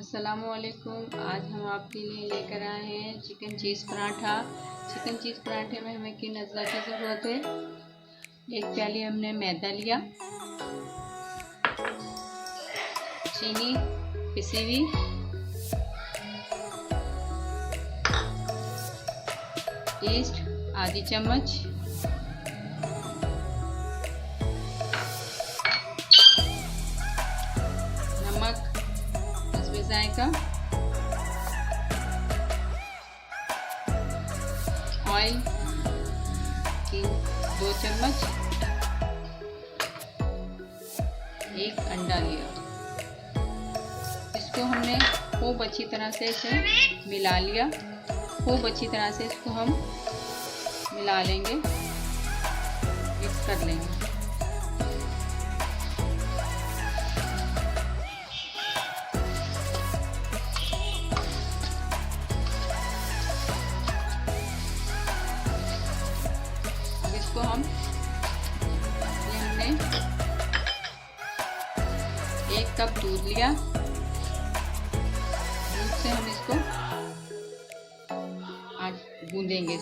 अस्सलामुअलैकुम। आज हम आपके लिए लेकर आए हैं चिकन चीज़ पराठा। चिकन चीज़ पराठे में हमें किन अज्जा की ज़रूरत है। 1 प्याली हमने मैदा लिया, चीनी पिसी हुई, ईस्ट आधी चम्मच, नमक हस्बे जायका, ऑयल 2 चम्मच, 1 अंडा लिया। इसको हमने खूब अच्छी तरह से इसे मिला लिया। खूब अच्छी तरह से इसको हम मिला लेंगे, मिक्स कर लेंगे। अब इसको हमने 1 कप दूध लिया। दूध से हम इसको गूंदेंगे।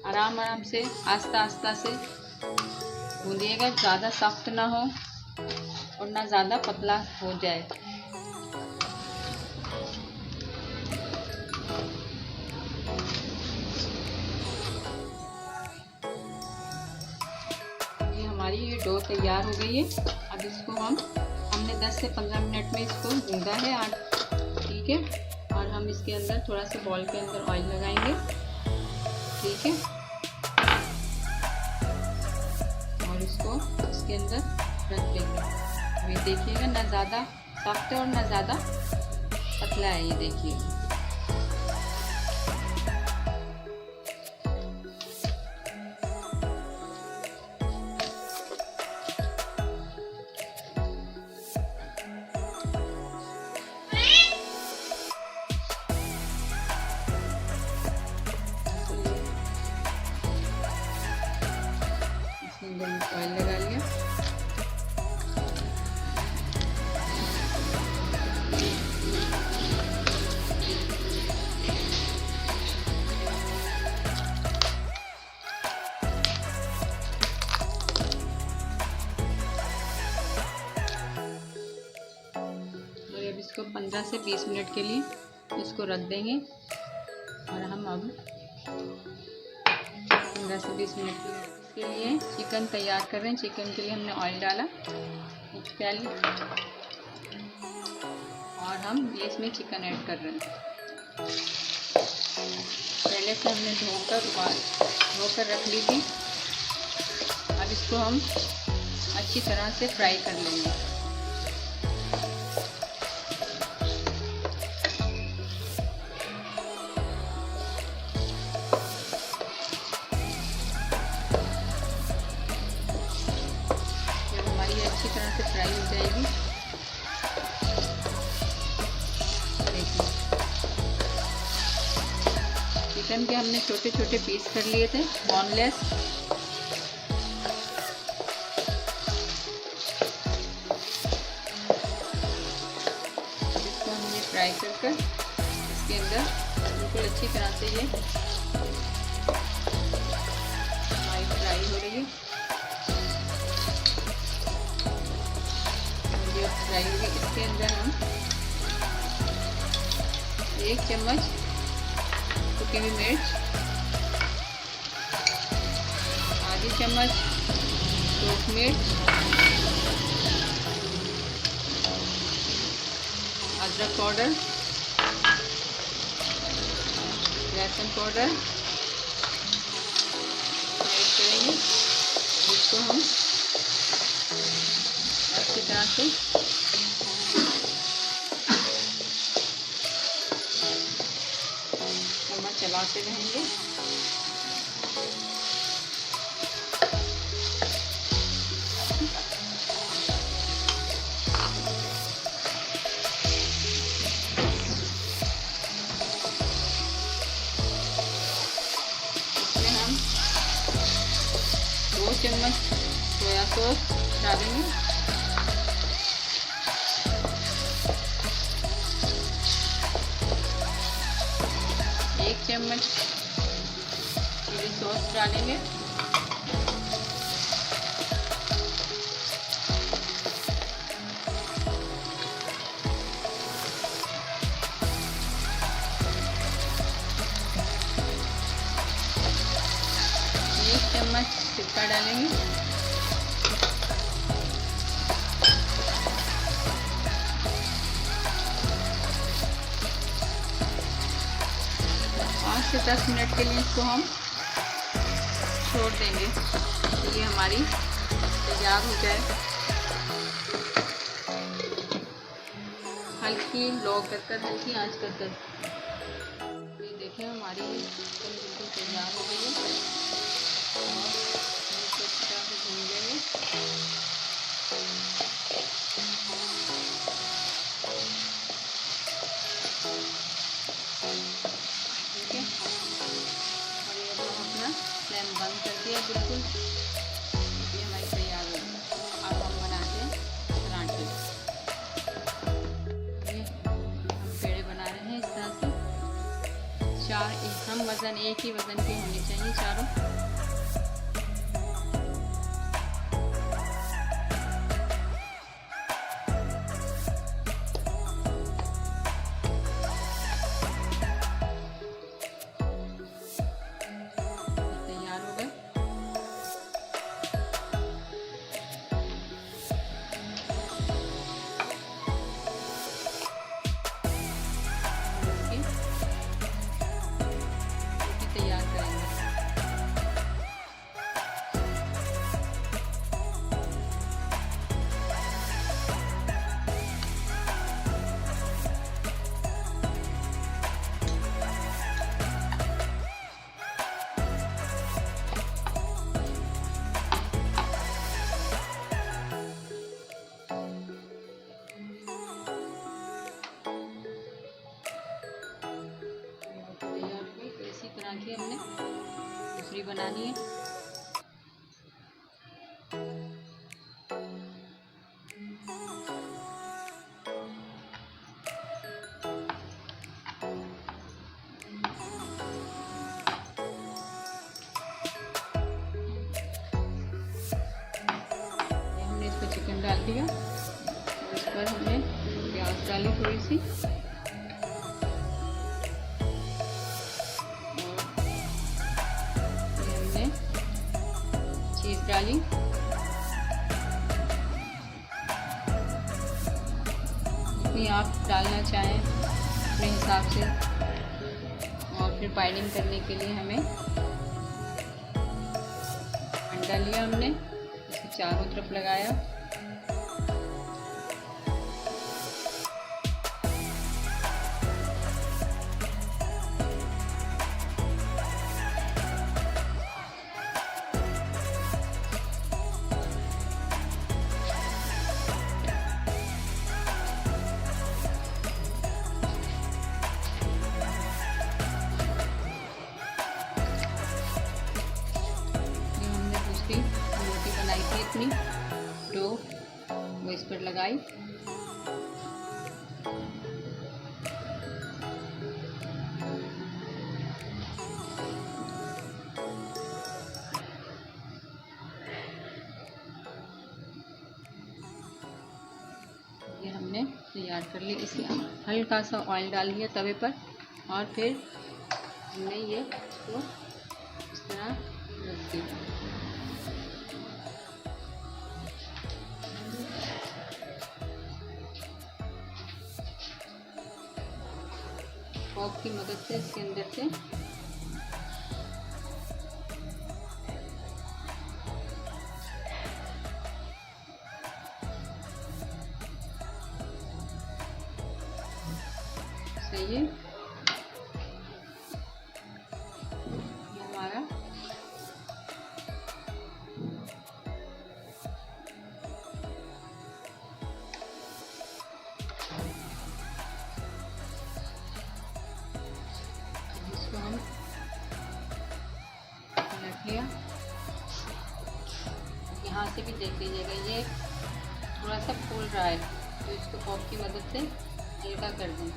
आराम से आस्ता से गूंदिएगा। ज़्यादा सख्त ना हो और ना ज़्यादा पतला हो जाए। ये हमारी डो तैयार हो गई है। अब इसको हमने 10 से 15 मिनट में इसको गूंदा है, ठीक है। और हम इसके अंदर थोड़ा सा बॉल के अंदर ऑयल लगाएंगे, ठीक है। और इसको इसके अंदर रख देंगे। ये देखिएगा, ना ज़्यादा सख्त है और ना ज़्यादा पतला है। ये देखिए, ऑयल लगा लिया। और अब इसको 15 से 20 मिनट के लिए इसको रख देंगे। और हम अब 15 से 20 मिनट के लिए चिकन तैयार कर रहे हैं। चिकन के लिए हमने ऑयल डाला 1 प्याली, और हम इसमें चिकन ऐड कर रहे हैं। पहले से हमने धोकर रख ली थी। अब इसको हम अच्छी तरह से फ्राई कर लेंगे। अच्छी तरह से फ्राई हो जाएगी। देखिए, चिकन के हमने छोटे छोटे पीस कर लिए थे, बोनलेस। इसको हमने फ्राई कर इसके अंदर बिल्कुल अच्छी तरह से ये फ्राई हो रही है। फ्राई होगी। इसके अंदर हम 1 चम्मच कुटी हुई मिर्च, आधी चम्मच सूख मिर्च, अदरक पाउडर, लहसुन पाउडर ऐड करेंगे। इसको हम अच्छी तरह से चलाते रहेंगे। इसमें हम 2 चम्मच सोया सॉस डालेंगे। एक चम्मच चिली सॉस डालेंगे। एक चम्मच सिरका डालेंगे। से 10 मिनट के लिए इसको हम छोड़ देंगे। ये हमारी तैयार हो जाए। हल्की लो कर हल्की आंच कर ये देखें हमारी चिकन बिल्कुल तैयार हो गई है। और इसको अच्छी तरह से भून लेंगे। ठीक है, और ये हम अपना फ्लेम बंद कर दिया बिल्कुल। ये हमारी तैयार हो गई। अब हम बनाते हैं पराठे। ये हम पेड़े बना रहे हैं इस तरह से। हम वज़न एक ही वज़न के होने चाहिए चारों। की हमने दूसरी बनानी है। हमने इसमें चिकन डाल दिया और इस पर हमने प्याज डाली थोड़ी सी। डाली जितनी आप डालना चाहें अपने हिसाब से। और फिर बाइंडिंग करने के लिए हमें अंडा लिया हमने, इसे चारों तरफ लगाया। रोटी बनाई थी इतनी डो, वो इस पर लगाई। ये हमने तैयार कर ली। इसमें हल्का सा ऑयल डाल दिया तवे पर और फिर हमने ये इसको इस तरह रख दिया। फॉर्क की मदद से इसके अंदर से सही है। ये हमारा इसको हम रख लिया। यहाँ से भी देख लीजिएगा ये थोड़ा सा फूल रहा है, तो इसको फॉक की मदद से हल्का कर दें।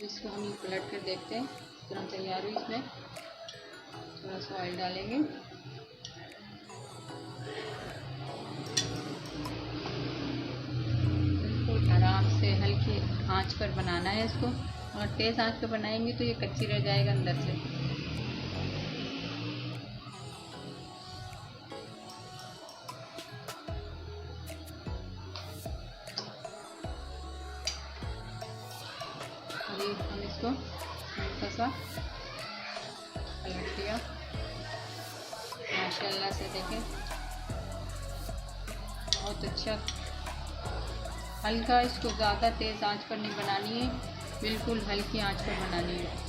इसको हम पलट कर देखते हैं तुरंत तैयार हुई। इसमें थोड़ा सा ऑयल डालेंगे। बिल्कुल आराम से हल्की आंच पर बनाना है इसको, और तेज़ आंच पर बनाएंगे तो ये कच्ची रह जाएगा अंदर से। हम इसको हल्का सा पलट दिया। माशाल्लाह से देखें बहुत अच्छा। हल्का, इसको ज़्यादा तेज़ आंच पर नहीं बनानी है, बिल्कुल हल्की आंच पर बनानी है।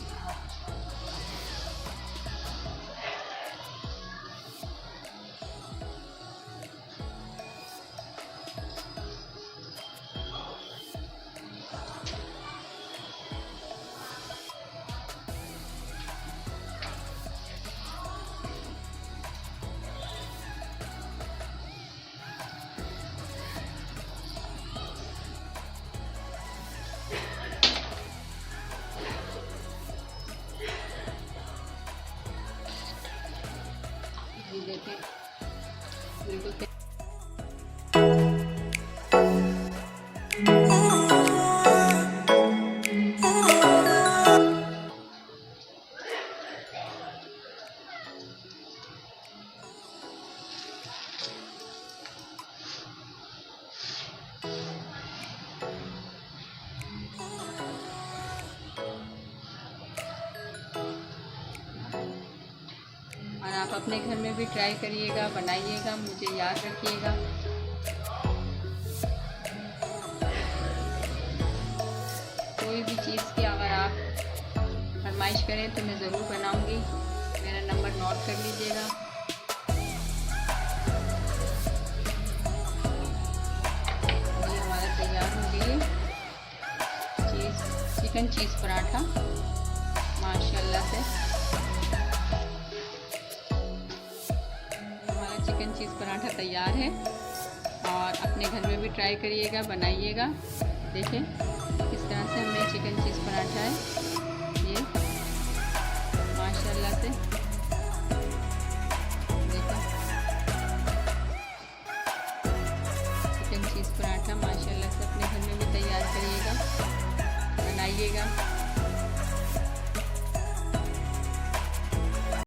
देखें बिल्कुल और आप अपने घर में भी ट्राई करिएगा, बनाइएगा, मुझे याद रखिएगा। कोई भी चीज़ की अगर आप फरमाइश करें तो मैं ज़रूर बनाऊंगी। मेरा नंबर नोट कर लीजिएगा। ये हमारा तैयार हो गई चिकन चीज़ पराठा माशाल्लाह से। चिकन चीज़ पराठा तैयार है, और अपने घर में भी ट्राई करिएगा, बनाइएगा। देखें किस तरह से हमें चिकन चीज़ पराठा है ये माशाल्लाह से। देखें चिकन चीज़ पराठा माशाल्लाह से अपने घर में भी तैयार करिएगा, बनाइएगा।